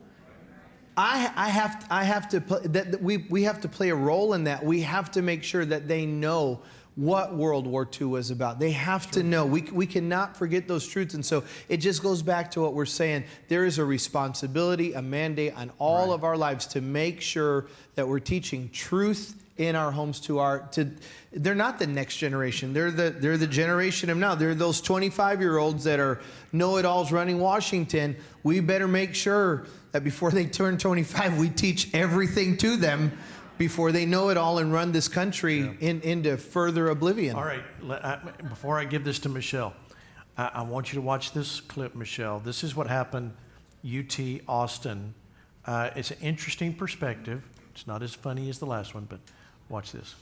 I have to we have to play a role in that. We have to make sure that they know what World War II was about. They have to know. We cannot forget those truths. And so it just goes back to what we're saying. There is a responsibility, a mandate on all of our lives to make sure that we're teaching truth in our homes they're not the next generation. They're the generation of now. They're those 25-year-olds that are know-it-alls running Washington. We better make sure that before they turn 25, we teach everything to them before they know it all and run this country into further oblivion. All right, before I give this to Michelle, I want you to watch this clip, Michelle. This is what happened UT Austin. It's an interesting perspective. It's not as funny as the last one, but watch this.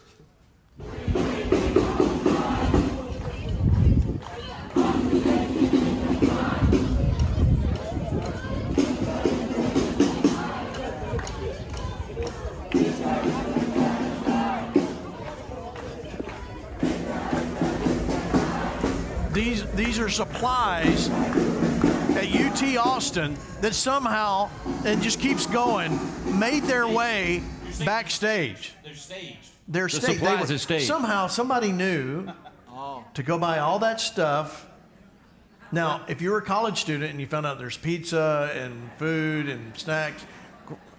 These are supplies at UT Austin that somehow, and just keeps going, made their way backstage. They're staged. They're The staged. supplies are staged. Somehow somebody knew to go buy all that stuff. Now, if you were a college student and you found out there's pizza and food and snacks,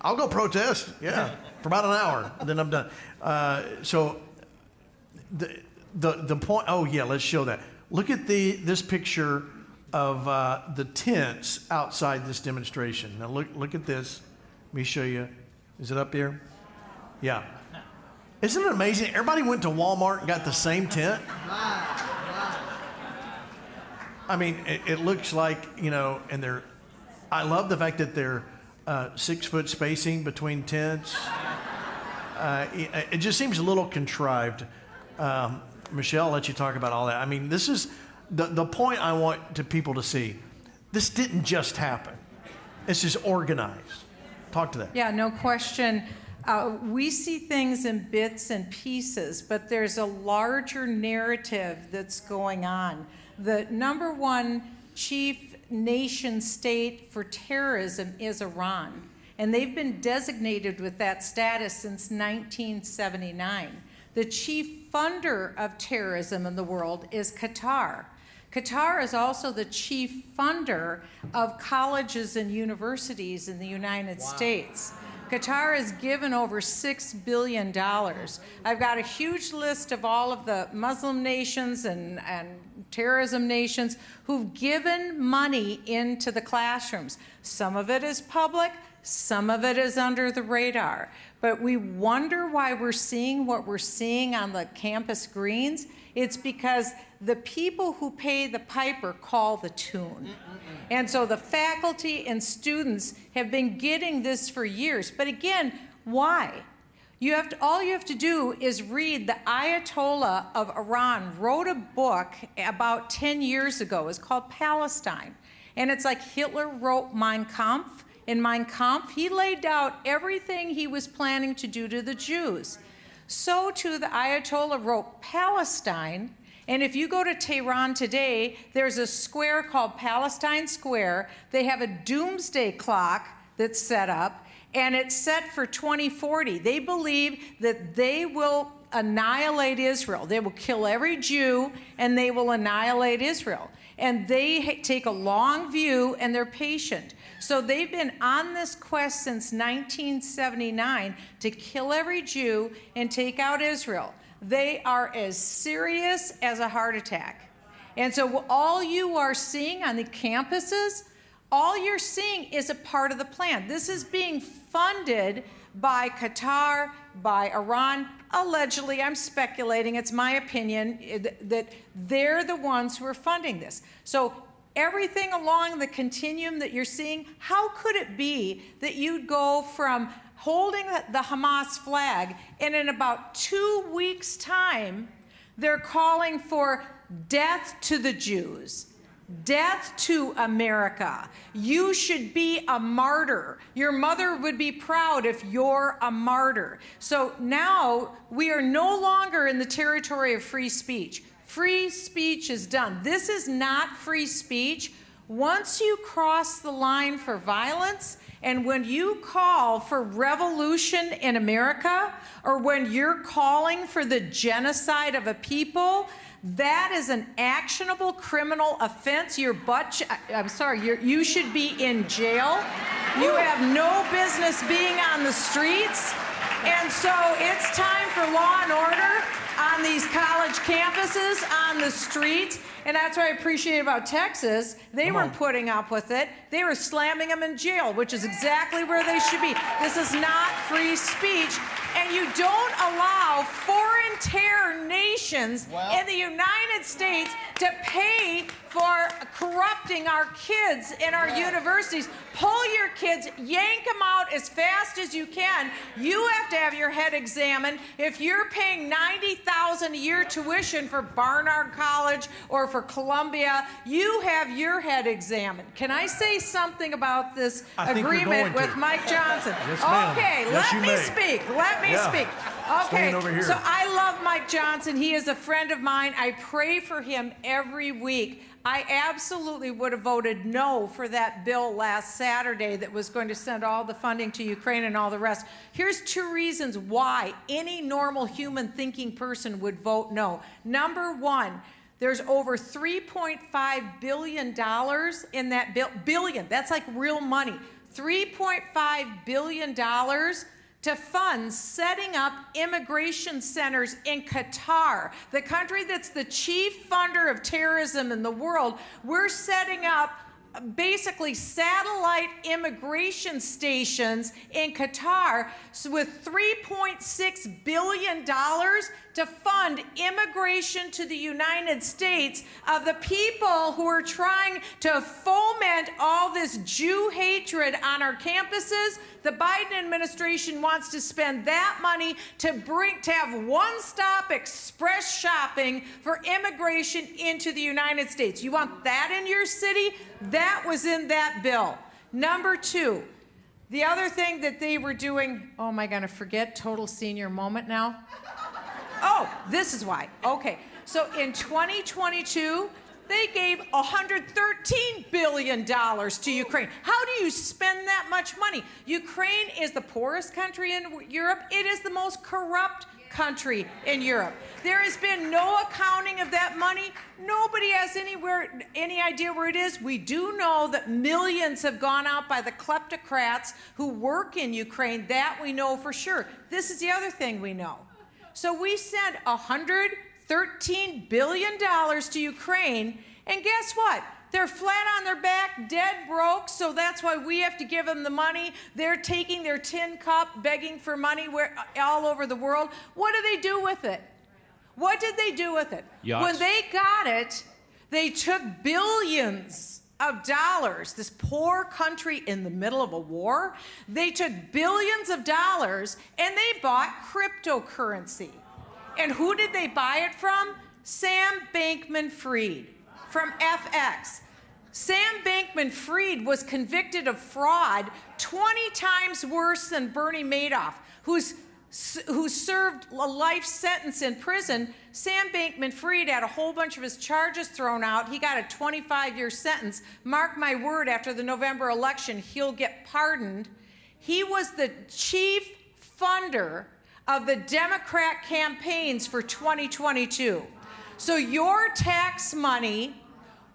I'll go protest, for about an hour, and then I'm done. So the point, let's show that. Look at this picture of the tents outside this demonstration. Now look at this. Let me show you. Is it up there? Yeah. Isn't it amazing? Everybody went to Walmart and got the same tent. I mean, it looks like, and I love the fact that they're 6 foot spacing between tents. It just seems a little contrived. Michelle, I'll let you talk about all that. I mean, this is the point I want people to see. This didn't just happen. It's just organized. Talk to that. Yeah, no question. We see things in bits and pieces, but there's a larger narrative that's going on. The number one chief nation state for terrorism is Iran, and they've been designated with that status since 1979. The chief funder of terrorism in the world is Qatar. Qatar is also the chief funder of colleges and universities in the United States. Qatar has given over $6 billion. I've got a huge list of all of the Muslim nations and terrorism nations who've given money into the classrooms. Some of it is public, some of it is under the radar. But we wonder why we're seeing what we're seeing on the campus greens. It's because the people who pay the piper call the tune. And so the faculty and students have been getting this for years. But again, why? All you have to do is read. The Ayatollah of Iran wrote a book about 10 years ago. It's called Palestine. And it's like Hitler wrote Mein Kampf. In Mein Kampf, he laid out everything he was planning to do to the Jews. So too, the Ayatollah wrote Palestine. And if you go to Tehran today, there's a square called Palestine Square. They have a doomsday clock that's set up, and it's set for 2040. They believe that they will annihilate Israel. They will kill every Jew, and they will annihilate Israel. And they take a long view, and they're patient. So they've been on this quest since 1979 to kill every Jew and take out Israel. They are as serious as a heart attack. And so all you are seeing on the campuses, all you're seeing is a part of the plan. This is being funded by Qatar, by Iran. Allegedly, I'm speculating, it's my opinion, that they're the ones who are funding this. So everything along the continuum that you're seeing, how could it be that you'd go from holding the Hamas flag, and in about 2 weeks' time, they're calling for death to the Jews, death to America. You should be a martyr. Your mother would be proud if you're a martyr. So now we are no longer in the territory of free speech. Free speech is done. This is not free speech. Once you cross the line for violence, and when you call for revolution in America, or when you're calling for the genocide of a people, that is an actionable criminal offense. You should be in jail. You have no business being on the streets. And so it's time for law and order on these college campuses, on the streets. And that's what I appreciate about Texas. They weren't putting up with it. They were slamming them in jail, which is exactly where they should be. This is not free speech. and you don't allow foreign terror nations in the United States to pay for corrupting our kids in our universities. Pull your kids, yank them out as fast as you can. You have to have your head examined. If you're paying $90,000 a year tuition for Barnard College or for Columbia, you have your head examined. Can I say something about this agreement with Mike Johnson? Yes, ma'am. Okay, Yes, let me speak. Let me speak. Okay, over here. so I love Mike Johnson. He is a friend of mine. I pray for him every week. I absolutely would have voted no for that bill last Saturday that was going to send all the funding to Ukraine and all the rest. Here's 2 reasons why any normal human thinking person would vote no. Number 1, there's over $3.5 billion in that bill. Billion, that's like real money. $3.5 billion to fund setting up immigration centers in Qatar, the country that's the chief funder of terrorism in the world. We're setting up basically satellite immigration stations in Qatar with $3.6 billion to fund immigration to the United States of the people who are trying to foment all this Jew hatred on our campuses. The Biden administration wants to spend that money to have one-stop express shopping for immigration into the United States. You want that in your city? That was in that bill. Number 2, the other thing that they were doing, oh, am I going to forget? Total senior moment now. Oh, this is why. Okay, so in 2022, they gave $113 billion to Ukraine. How do you spend that much money? Ukraine is the poorest country in Europe. It is the most corrupt country in Europe. There has been no accounting of that money. Nobody has any idea where it is. We do know that millions have gone out by the kleptocrats who work in Ukraine. That we know for sure. This is the other thing we know. So we sent $113 billion to Ukraine, and guess what? They're flat on their back, dead broke, so that's why we have to give them the money. They're taking their tin cup, begging for money all over the world. What do they do with it? What did they do with it? Yachts. When they got it, they took billions of dollars, this poor country in the middle of a war, they took billions of dollars and they bought cryptocurrency. And who did they buy it from? Sam Bankman-Fried from FX. Sam Bankman-Fried was convicted of fraud 20 times worse than Bernie Madoff, who served a life sentence in prison. Sam Bankman-Fried had a whole bunch of his charges thrown out. He got a 25-year sentence. Mark my word, after the November election, he'll get pardoned. He was the chief funder of the Democrat campaigns for 2022. So your tax money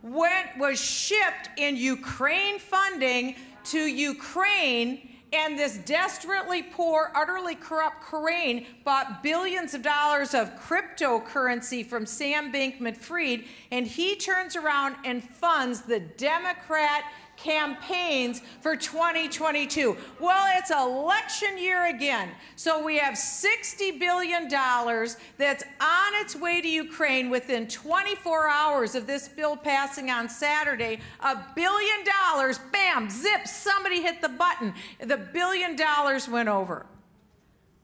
was shipped in Ukraine funding to Ukraine, and this desperately poor, utterly corrupt Ukraine bought billions of dollars of cryptocurrency from Sam Bankman-Fried, and he turns around and funds the Democrat campaigns for 2022. Well, it's election year again. So we have $60 billion that's on its way to Ukraine within 24 hours of this bill passing on Saturday. $1 billion, bam, zip, somebody hit the button. The $1 billion went over.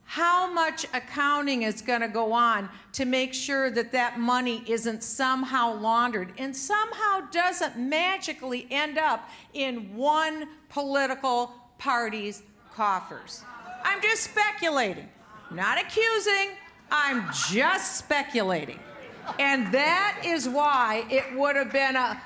How much accounting is going to go on to make sure that that money isn't somehow laundered and somehow doesn't magically end up in one political party's coffers? I'm just speculating, not accusing, I'm just speculating. And that is why it would have been a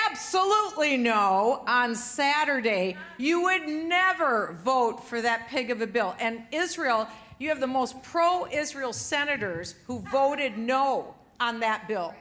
absolutely no on Saturday. You would never vote for that pig of a bill. And Israel, you have the most pro-Israel senators who voted no on that bill.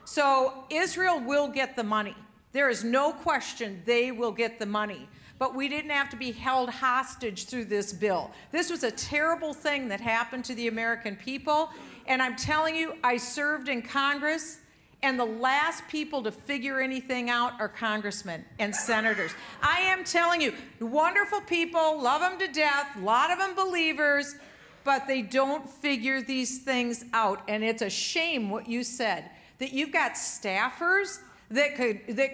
So Israel will get the money. There is no question they will get the money. But we didn't have to be held hostage through this bill. This was a terrible thing that happened to the American people. And I'm telling you, I served in Congress, and the last people to figure anything out are congressmen and senators. I am telling you, wonderful people, love them to death, a lot of them believers. but they don't figure these things out. And it's a shame what you said, that you've got staffers that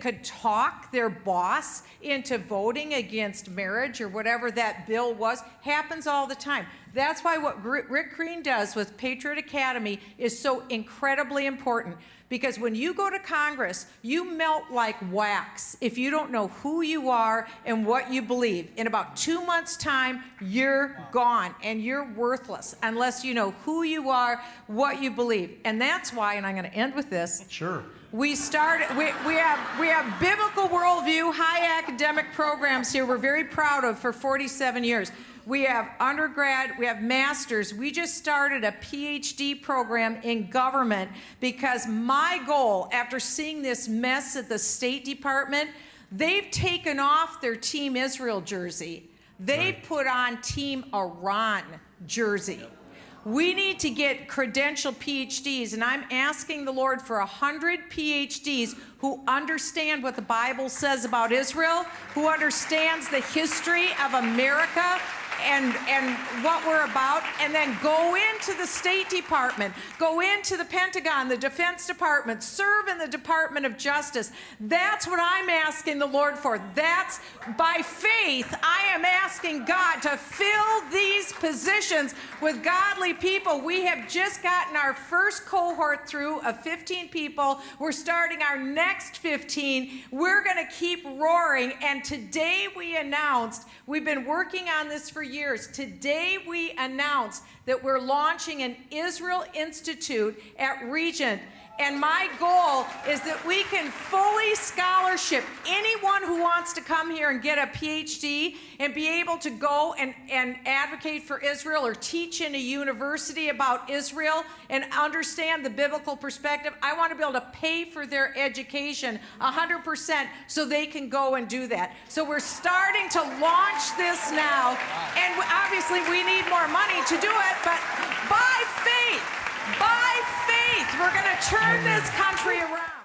could talk their boss into voting against marriage or whatever that bill was. Happens all the time. That's why what Rick Green does with Patriot Academy is so incredibly important. Because when you go to Congress, you melt like wax if you don't know who you are and what you believe. In about 2 months' time, you're gone and you're worthless unless you know who you are, what you believe. And that's why, and I'm going to end with this. Sure. We have biblical worldview, high academic programs here we're very proud of for 47 years. We have undergrad, we have masters. We just started a PhD program in government because my goal, after seeing this mess at the State Department, they've taken off their Team Israel jersey. They've put on Team Iran jersey. We need to get credentialed PhDs, and I'm asking the Lord for 100 PhDs who understand what the Bible says about Israel, who understands the history of America and what we're about, and then go into the State Department, go into the Pentagon, the Defense Department, serve in the Department of Justice. That's what I'm asking the Lord for. That's by faith, I am asking God to fill these positions with godly people. We have just gotten our first cohort through of 15 people. We're starting our next 15. We're going to keep roaring, and today we announced, we've been working on this for years. Today we announced that we're launching an Israel Institute at Regent. And my goal is that we can fully scholarship anyone who wants to come here and get a PhD and be able to go and advocate for Israel or teach in a university about Israel and understand the biblical perspective. I want to be able to pay for their education 100% so they can go and do that. So we're starting to launch this now, and obviously we need more money to do it, but by faith, we're going to turn this country around.